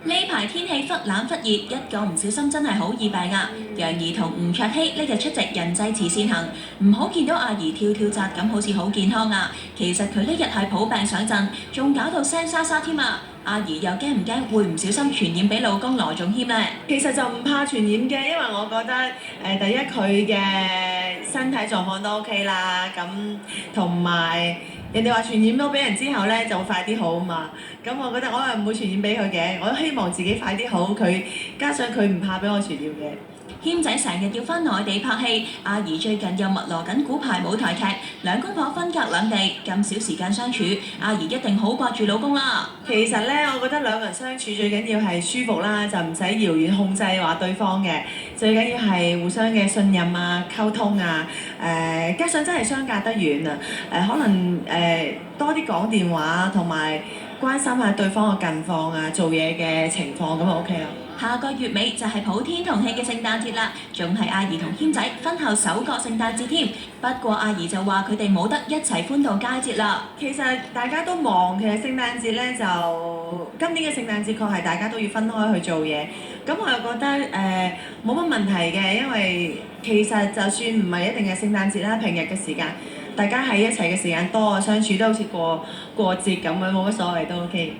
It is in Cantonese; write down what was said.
呢排天氣忽冷忽熱，一個唔小心真係好易病啊！楊怡同吳卓羲呢日出席人際慈善行，唔好見到阿怡跳跳紮咁，好似好健康啊！其實佢呢日係抱病上陣，仲搞到聲沙沙添啊！阿怡又驚唔驚會唔小心傳染俾老公羅仲謙呢？其實就唔怕傳染嘅，因為我覺得第一佢嘅身體狀況都 OK 啦，咁同埋人哋話傳染到俾人之後咧就會快啲好嘛，咁我覺得我係唔會傳染俾佢嘅，我都希望自己快啲好，佢加上佢唔怕俾我傳染嘅。謙仔成日要返內地拍戲，阿怡最近又密鑼緊鼓排舞台劇，兩公婆分隔兩地，咁少時間相處，阿怡一定好掛住老公啦。其實咧，我覺得兩個人相處最緊要係舒服啦，就唔使遙遠控制話對方嘅，最緊要係互相嘅信任啊、溝通啊，加上真係相隔得遠啊，可能多啲講電話同埋關心下對方嘅近況啊、做嘢嘅情況咁就 OK 啦。下個月尾就係普天同慶嘅聖誕節啦，仲係阿怡同謙仔婚後首個聖誕節添。不過阿怡就話佢哋冇得一齊歡度佳節啦。其實大家都忙，其實聖誕節咧就今年嘅聖誕節確係大家都要分開去做嘢。咁我又覺得冇乜問題嘅，因為其實就算唔係一定係聖誕節啦，平日嘅時間，大家喺一齊嘅時間多，相處都好似過節咁樣，冇乜所謂都 OK。